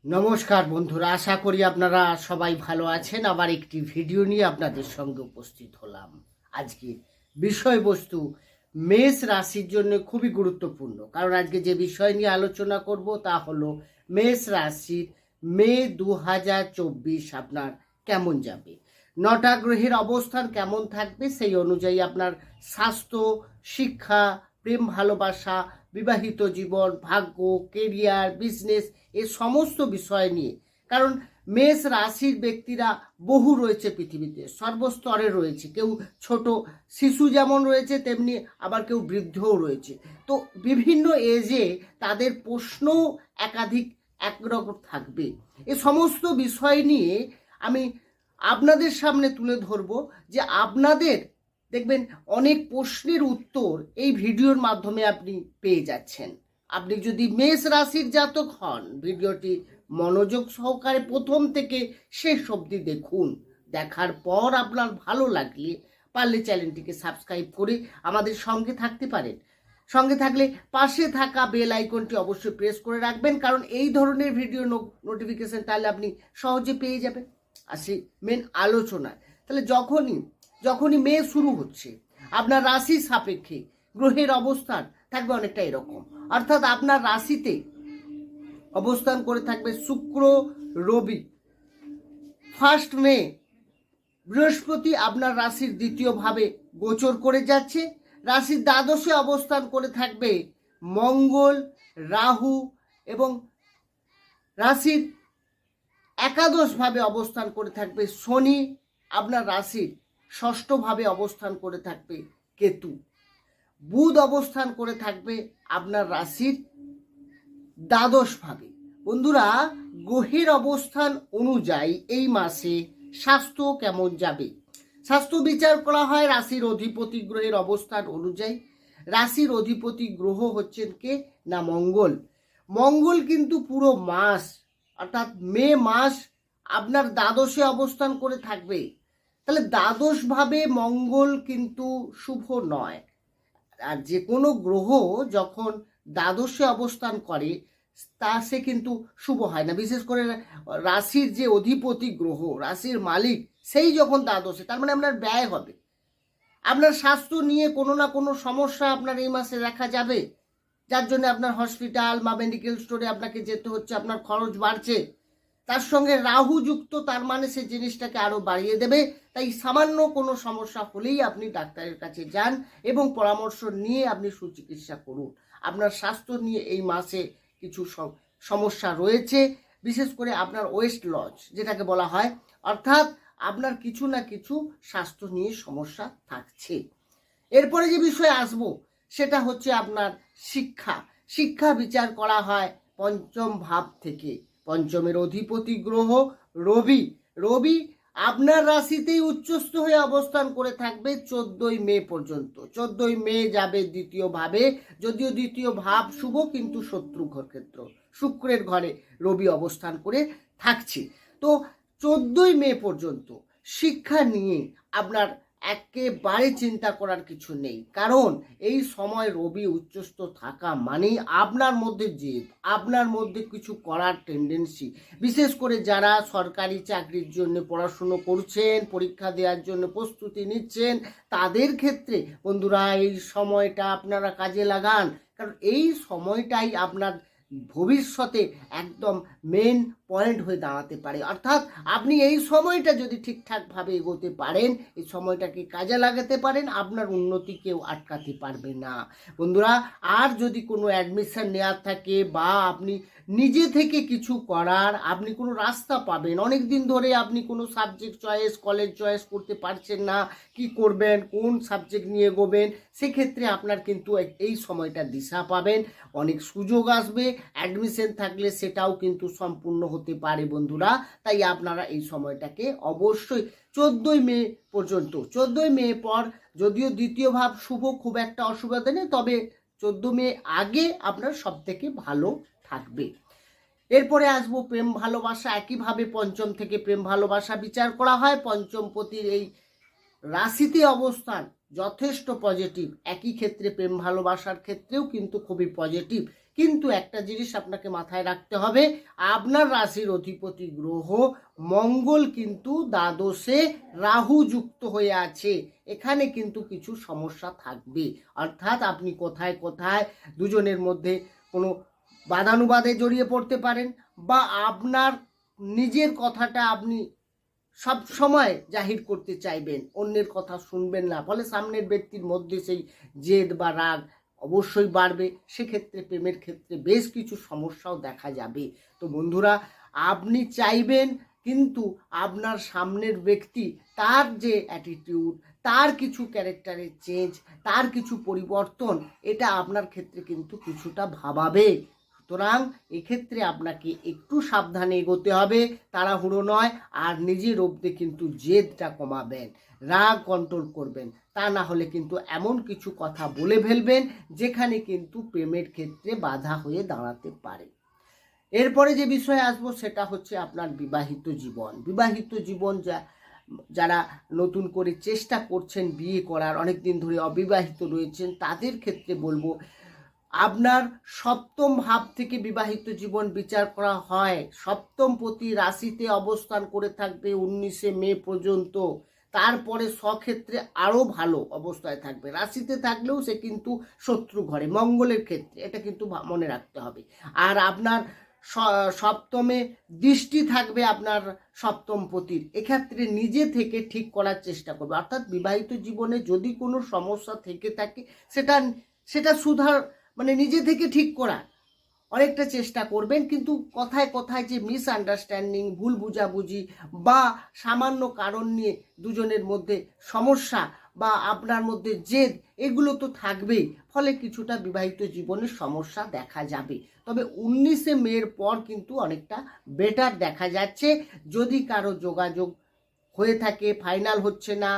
নমস্কার বন্ধুরা, আশা করি আপনারা সবাই ভালো আছেন। আবার একটি ভিডিও নিয়ে আপনাদের সঙ্গে উপস্থিত হলাম। আজকে বিষয়বস্তু মেষ রাশির জন্য খুবই গুরুত্বপূর্ণ, কারণ আজকে যে বিষয় নিয়ে আলোচনা করব তা হলো মেষ রাশির মে 2024 আপনার কেমন যাবে, 9টা গ্রহের অবস্থান কেমন থাকবে, সেই অনুযায়ী আপনার স্বাস্থ্য, শিক্ষা, প্রেম ভালোবাসা, বিবাহিত জীবন, ভাগ্য, কেরিয়ার, বিজনেস, এ সমস্ত বিষয় নিয়ে। কারণ মেষ রাশির ব্যক্তিরা বহু রয়েছে পৃথিবীতে, সর্বস্তরে রয়েছে। কেউ ছোট শিশু যেমন রয়েছে, তেমনি আবার কেউ বৃদ্ধও রয়েছে। তো বিভিন্ন এজে তাদের প্রশ্নও একাধিক একরকম থাকবে। এ সমস্ত বিষয় নিয়ে আমি আপনাদের সামনে তুলে ধরব, যে আপনাদের দেখবেন অনেক প্রশ্নের উত্তর এই ভিডিওর মাধ্যমে আপনি পেয়ে যাচ্ছেন। আপনি যদি মেষ রাশির জাতক হন, ভিডিওটি মনোযোগ সহকারে প্রথম থেকে শেষ অবধি দেখুন। দেখার পর আপনার ভালো লাগলে পারলে চ্যানেলটিকে সাবস্ক্রাইব করে আমাদের সঙ্গে থাকতে পারেন। সঙ্গে থাকলে পাশে থাকা বেল আইকনটি অবশ্যই প্রেস করে রাখবেন, কারণ এই ধরনের ভিডিও নোটিফিকেশন তাহলে আপনি সহজে পেয়ে যাবেন। আসি মেন আলোচনায়। তাহলে যখনই মে শুরু হচ্ছে, আপনার রাশির সাপেক্ষে গ্রহের অবস্থান থাকবে অনেকটা এরকম। অর্থাৎ আপনার রাশিতে অবস্থান করে থাকবে শুক্র, রবি। 1 মে বৃহস্পতি আপনার রাশির দ্বিতীয় ভাবে গোচর করে যাচ্ছে। রাশির দ্বাদশে অবস্থান করে থাকবে মঙ্গল, রাহু, এবং রাশির একাদশ ভাবে অবস্থান করে থাকবে শনি। আপনার রাশির ষষ্ঠ ভাবে অবস্থান করে থাকবে কেতু। বুধ অবস্থান করে থাকবে আপনার রাশির দ্বাদশ ভাবে। বন্ধুরা, গ্রহের অবস্থান অনুযায়ী এই মাসে স্বাস্থ্য কেমন যাবে, স্বাস্থ্য বিচার করা হয় রাশির অধিপতি গ্রহের অবস্থান অনুযায়ী। রাশির অধিপতি গ্রহ হচ্ছেন কে না মঙ্গল। মঙ্গল কিন্তু পুরো মাস, অর্থাৎ মে মাস আপনার দ্বাদশে অবস্থান করে থাকবে। তাহলে দ্বাদশ ভাবে মঙ্গল কিন্তু শুভ নয়। আর যে কোনো গ্রহ যখন দ্বাদশে অবস্থান করে তা সে কিন্তু শুভ হয় না। বিশেষ করে রাশির যে অধিপতি গ্রহ, রাশির মালিক, সেই যখন দ্বাদশে, তার মানে আপনার ব্যয় হবে। আপনার স্বাস্থ্য নিয়ে কোনো না কোনো সমস্যা আপনার এই মাসে দেখা যাবে, যার জন্য আপনার হসপিটাল বা মেডিকেল স্টোরে আপনাকে যেতে হচ্ছে, আপনার খরচ বাড়ছে। তার সঙ্গে রাহু যুক্ত, তার মানে সে জিনিসটাকে আরও বাড়িয়ে দেবে। তাই সামান্য কোনো সমস্যা হলেই আপনি ডাক্তারের কাছে যান এবং পরামর্শ নিয়ে আপনি সুচিকিৎসা করুন। আপনার স্বাস্থ্য নিয়ে এই মাসে কিছু সমস্যা রয়েছে, বিশেষ করে আপনার ওয়েট লস যেটাকে বলা হয়, অর্থাৎ আপনার কিছু না কিছু স্বাস্থ্য নিয়ে সমস্যা থাকছে। এরপরে যে বিষয়ে আসব সেটা হচ্ছে আপনার শিক্ষা বিচার করা হয় পঞ্চম ভাব থেকে। পঞ্চমের অধিপতি গ্রহ রবি আপনার রাশিতেই উচ্চস্থ হয়ে অবস্থান করে থাকবে 14ই মে পর্যন্ত। 14ই মে যাবে দ্বিতীয় ভাবে, যদিও দ্বিতীয় ভাব শুভ, কিন্তু শত্রু ক্ষেত্র শুক্রের ঘরে রবি অবস্থান করে থাকছে। তো 14ই মে পর্যন্ত শিক্ষা নিয়ে আপনার একেবারে চিন্তা করার কিছু নেই, কারণ এই সময় রবি উচ্চস্থ থাকা মানেই আপনার মধ্যে জেদ, আপনার মধ্যে কিছু করার টেন্ডেন্সি। বিশেষ করে যারা সরকারি চাকরির জন্য পড়াশুনো করছেন, পরীক্ষা দেওয়ার জন্য প্রস্তুতি নিচ্ছেন, তাদের ক্ষেত্রে বন্ধুরা এই সময়টা আপনারা কাজে লাগান, কারণ এই সময়টাই আপনার ভবিষ্যতে একদম মেন পয়েন্ট হয়ে দাঁড়াতে পারে। অর্থাৎ আপনি এই সময়টা যদি ঠিকঠাকভাবে এগোতে পারেন, এই সময়টাকে কাজে লাগাতে পারেন, আপনার উন্নতি কেউ আটকাতে পারবে না। বন্ধুরা, আর যদি কোনো অ্যাডমিশন নেওয়ার থাকে বা আপনি নিজে থেকে কিছু করার, আপনি কোনো রাস্তা পাবেন, অনেক দিন ধরে আপনি কোনো সাবজেক্ট চয়েস, কলেজ চয়েস করতে পারছেন না, কি করবেন, কোন সাবজেক্ট নিয়ে এগোবেন, সেক্ষেত্রে আপনার কিন্তু এই সময়টা দিশা পাবেন, অনেক সুযোগ আসবে। অ্যাডমিশন থাকলে সেটাও কিন্তু সম্পূর্ণ হতে পারে বন্ধুরা। তাই আপনারা এই সময়টাকে অবশ্যই 14ই মে পর্যন্ত, 14ই মে পর যদিও দ্বিতীয় ভাব শুভ, খুব একটা অসুবিধা নেই, তবে 14 মে আগে আপনার সব থেকে ভালো থাকবে। এরপরে আসবো প্রেম ভালোবাসা। একইভাবে পঞ্চম থেকে প্রেম ভালোবাসা বিচার করা হয়। পঞ্চমপতির এই রাশিতে অবস্থান যথেষ্ট পজিটিভ। একই ক্ষেত্রে প্রেম ভালোবাসার ক্ষেত্রেও কিন্তু খুবই পজিটিভ, কিন্তু একটা জিনিস আপনাকে মাথায় রাখতে হবে, আপনার রাশির অধিপতি গ্রহ মঙ্গল কিন্তু দ্বাদশে রাহু যুক্ত হয়ে আছে। এখানে কিন্তু কিছু সমস্যা থাকবে, অর্থাৎ আপনি কোথায় কোথায় দুজনের মধ্যে কোনো বাদানুবাদে জড়িয়ে পড়তে পারেন, বা আপনার নিজের কথাটা আপনি সব সময় জাহির করতে চাইবেন, অন্যের কথা শুনবেন না, ফলে সামনের ব্যক্তির মধ্যে সেই জেদ বা রাগ অবশ্যই বাড়বে। সেক্ষেত্রে প্রেমের ক্ষেত্রে বেশ কিছু সমস্যাও দেখা যাবে। তো বন্ধুরা, আপনি চাইবেন কিন্তু আপনার সামনের ব্যক্তি, তার যে অ্যাটিটিউড, তার কিছু ক্যারেক্টারের চেঞ্জ, তার কিছু পরিবর্তন, এটা আপনার ক্ষেত্রে কিন্তু কিছুটা ভাবাবে। সুতরাং এক্ষেত্রে আপনাকে একটু সাবধানে এগোতে হবে, তাড়াহুড়ো নয়। আর নিজের অব্দে কিন্তু জেদটা কমাবেন, রাগ কন্ট্রোল করবেন, তা না হলে কিন্তু এমন কিছু কথা বলে ফেলবেন যেখানে কিন্তু প্রেমের ক্ষেত্রে বাধা হয়ে দাঁড়াতে পারে। এরপরে যে বিষয়ে আসবো সেটা হচ্ছে আপনার বিবাহিত জীবন। বিবাহিত জীবন যারা নতুন করে চেষ্টা করছেন বিয়ে করার, অনেক দিন ধরে অবিবাহিত রয়েছেন, তাদের ক্ষেত্রে বলবো আপনার সপ্তম ভাব থেকে বিবাহিত জীবন বিচার করা হয়। সপ্তম পতি রাশিতে অবস্থান করে থাকবে 19শে মে পর্যন্ত। তারপরে স্বক্ষেত্রে আরও ভালো অবস্থায় থাকবে। রাশিতে থাকলেও সে কিন্তু শত্রু ঘরে, মঙ্গলের ক্ষেত্রে, এটা কিন্তু মনে রাখতে হবে। আর আপনার সপ্তমে দৃষ্টি থাকবে আপনার সপ্তম পতির, এক্ষেত্রে নিজে থেকে ঠিক করার চেষ্টা করবে। অর্থাৎ বিবাহিত জীবনে যদি কোনো সমস্যা থেকে থাকে সেটা সুধার, মানে নিজে থেকে ঠিক করা অনেকটা চেষ্টা করবেন। কিন্তু কথায় কথায় যে মিসআন্ডারস্ট্যান্ডিং, ভুল বুঝাবুঝি বা সামান্য কারণ নিয়ে দুজনের মধ্যে সমস্যা বা আপনার মধ্যে জেদ, এগুলো তো থাকবেই। ফলে কিছুটা বিবাহিত জীবনের সমস্যা দেখা যাবে। তবে 19শে মের পর কিন্তু অনেকটা বেটার দেখা যাচ্ছে। যদি কারো যোগাযোগ হয়ে থাকে, ফাইনাল হচ্ছে না,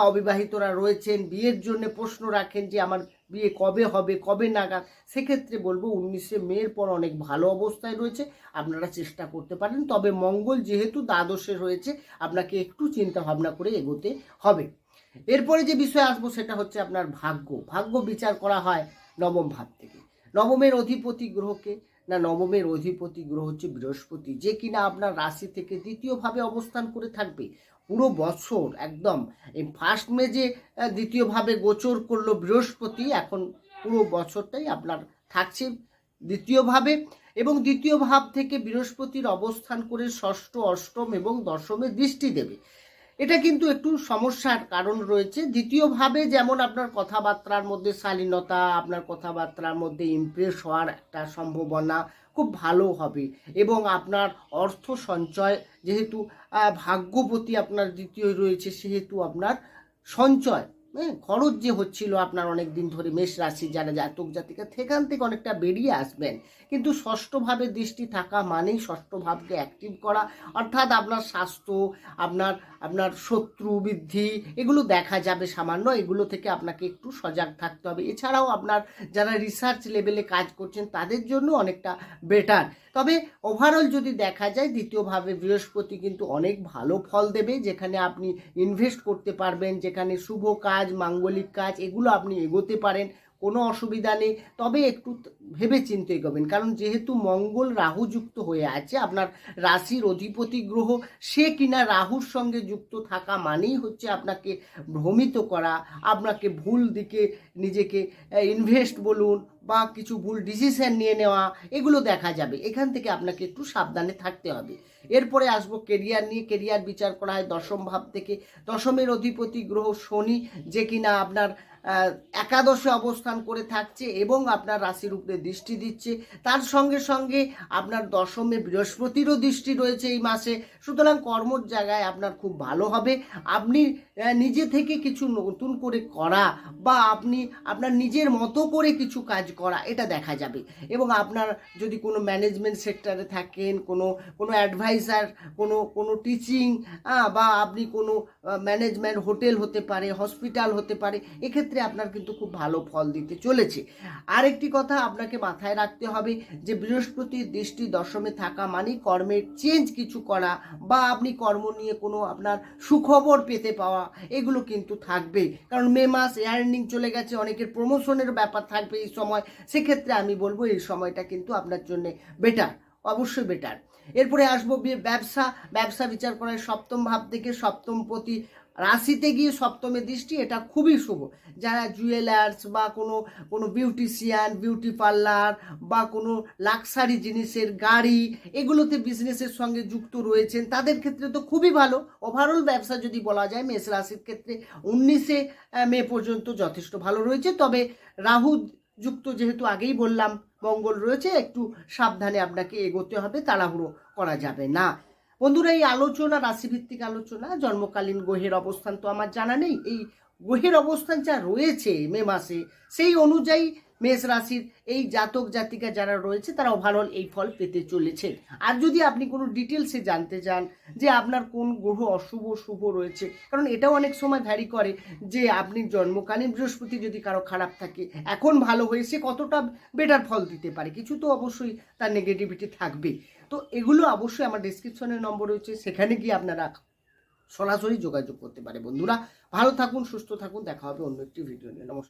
অবিবাহিতরা রয়েছেন, বিয়ের জন্য প্রশ্ন রাখেন যে আমার বিয়ে কবে হবে, কবে নাগাদ, সেক্ষেত্রে বলবো 19শে মের পর অনেক ভালো অবস্থায় রয়েছে, আপনারা চেষ্টা করতে পারেন। তবে মঙ্গল যেহেতু দ্বাদশে রয়েছে, আপনাকে একটু চিন্তা ভাবনা করে এগোতে হবে। এরপরে যে বিষয় আসবো সেটা হচ্ছে আপনার ভাগ্য। ভাগ্য বিচার করা হয় নবম ভাব থেকে। নবমের অধিপতি গ্রহকে, না নবমের অধিপতি গ্রহ হচ্ছে বৃহস্পতি, যে কিনা আপনার রাশি থেকে দ্বিতীয়ভাবে অবস্থান করে থাকবে পুরো বছর। একদম এই ফার্স্ট মে যে দ্বিতীয়ভাবে গোচর করলো বৃহস্পতি, এখন পুরো বছরটাই আপনার থাকছে দ্বিতীয়ভাবে। এবং দ্বিতীয় ভাব থেকে বৃহস্পতির অবস্থান করে ষষ্ঠ, অষ্টম এবং দশমে দৃষ্টি দেবে। এটা কিন্তু একটু সমস্যার কারণ রয়েছে। দ্বিতীয়ভাবে যেমন আপনার কথাবার্তার মধ্যে শালীনতা, আপনার কথাবার্তার মধ্যে ইমপ্রেস হওয়ার একটা সম্ভাবনা খুব ভালো হবে। এবং আপনার অর্থ সঞ্চয়, যেহেতু ভাগ্যপতি আপনার দ্বিতীয় রয়েছে, সেহেতু আপনার সঞ্চয়, খরচ যে হচ্ছিল আপনার অনেক দিন ধরে মেষ রাশি যারা জাতক জাতিকা, সেখান থেকে অনেকটা বেরিয়ে আসবেন। কিন্তু ষষ্ঠভাবে দৃষ্টি থাকা মানেই ষষ্ঠভাবকে অ্যাক্টিভ করা, অর্থাৎ আপনার স্বাস্থ্য, আপনার শত্রু বৃদ্ধি, এগুলো দেখা যাবে সামান্য। এগুলো থেকে আপনাকে একটু সজাগ থাকতে হবে। এছাড়াও আপনার যারা রিসার্চ লেভেলে কাজ করছেন তাদের জন্য অনেকটা বেটার। তবে ওভারঅল যদি দেখা যায়, দ্বিতীয়ভাবে বৃহস্পতি কিন্তু অনেক ভালো ফল দেবে, যেখানে আপনি ইনভেস্ট করতে পারবেন, যেখানে শুভ কাজ, মাঙ্গলিক কাজ, এগুলো আপনি এগোতে পারেন, কোনো অসুবিধা নেই। তবে একটু ভেবে চিন্তে এগোবেন, কারণ যেহেতু মঙ্গল রাহু যুক্ত হয়ে আছে, আপনার রাশির অধিপতি গ্রহ, সে কিনা রাহুর সঙ্গে যুক্ত থাকা মানেই হচ্ছে আপনাকে ভ্রমিত করা, আপনাকে ভুল দিকে নিজেকে ইনভেস্ট বলুন বা কিছু ভুল ডিসিশন নিয়ে নেওয়া, এগুলো দেখা যাবে। এখান থেকে আপনাকে একটু সাবধানে থাকতে হবে। এরপরে আসবো কেরিয়ার নিয়ে। কেরিয়ার বিচার করা হয় দশম ভাব থেকে। দশমের অধিপতি গ্রহ শনি, যে কিনা আপনার একাদশে অবস্থান করে থাকছে এবং আপনার রাশির উপরে দৃষ্টি দিচ্ছে। তার সঙ্গে সঙ্গে আপনার দশমে বৃহস্পতিরও দৃষ্টি রয়েছে এই মাসে। সুতরাং কর্মর জায়গায় আপনার খুব ভালো হবে। আপনি নিজে থেকে কিছু নতুন করে করা বা আপনি আপনার নিজের মতো করে কিছু কাজ করা, এটা দেখা যাবে। এবং আপনার যদি কোনো ম্যানেজমেন্ট সেক্টরে থাকেন, কোনো অ্যাডভাইজার, কোনো টিচিং বা আপনি কোনো ম্যানেজমেন্ট, হোটেল হতে পারে, হসপিটাল হতে পারে, এক্ষেত্রে সেক্ষেত্রে আপনার কিন্তু খুব ভালো ফল দিতে চলেছে। আরেকটি কথা আপনাকে মাথায় রাখতে হবে যে বৃহস্পতির দৃষ্টি দশমে থাকা মানে কর্মের চেঞ্জ কিছু করা বা আপনি কর্ম নিয়ে কোনো আপনার সুখবর পেতে পাওয়া এগুলো কিন্তু থাকবে। কারণ মে মাস এয়ার্নিং চলে গেছে, অনেকের প্রমোশনের ব্যাপার থাকবে এই সময়। সেক্ষেত্রে আমি বলবো এই সময়টা কিন্তু আপনার জন্য বেটার, অবশ্যই বেটার। এরপরে আসবো ব্যবসা বিচার করার সপ্তম ভাব থেকে সপ্তম প্রতি রাশিতে গিয়ে সপ্তমের দৃষ্টি, এটা খুবই শুভ। যারা জুয়েলার্স বা কোনো বিউটিশিয়ান, বিউটি পার্লার বা কোনো লাক্সারি জিনিসের গাড়ি এগুলোতে বিজনেসের সঙ্গে যুক্ত রয়েছেন তাদের ক্ষেত্রে তো খুবই ভালো। ওভারঅল ব্যবসা যদি বলা যায় মেষ রাশির ক্ষেত্রে 19শে মে পর্যন্ত যথেষ্ট ভালো রয়েছে। তবে রাহু যুক্ত যেহেতু আগেই বললাম, মঙ্গল রয়েছে, একটু সাবধানে আপনাকে এগোতে হবে, তাড়াহুড়ো করা যাবে না। বন্ধুরা, এই আলোচনা রাশিভিত্তিক আলোচনা, জন্মকালীন গ্রহের অবস্থান তো আমার জানা নেই। এই গ্রহের অবস্থান যা রয়েছে মে মাসে সেই অনুযায়ী মেষ রাশির এই জাতক জাতিকা যারা রয়েছে তারা ওভারঅল এই ফল পেতে চলেছে। আর যদি আপনি কোনো ডিটেলসে জানতে চান যে আপনার কোন গ্রহ অশুভ শুভ রয়েছে, কারণ এটাও অনেক সময় ভ্যারি করে যে আপনি জন্মকালীন বৃহস্পতি যদি কারো খারাপ থাকে এখন ভালো হয়ে সে কতটা বেটার ফল দিতে পারে, কিছু তো অবশ্যই তার নেগেটিভিটি থাকবে। তো এগুলো অবশ্যই আমার ডেসক্রিপশনের নম্বর রয়েছে, সেখানে গিয়ে আপনারা সরাসরি যোগাযোগ করতে পারে। বন্ধুরা, ভালো থাকুন, সুস্থ থাকুন, দেখা হবে অন্য একটি ভিডিও নিয়ে। নমস্কার।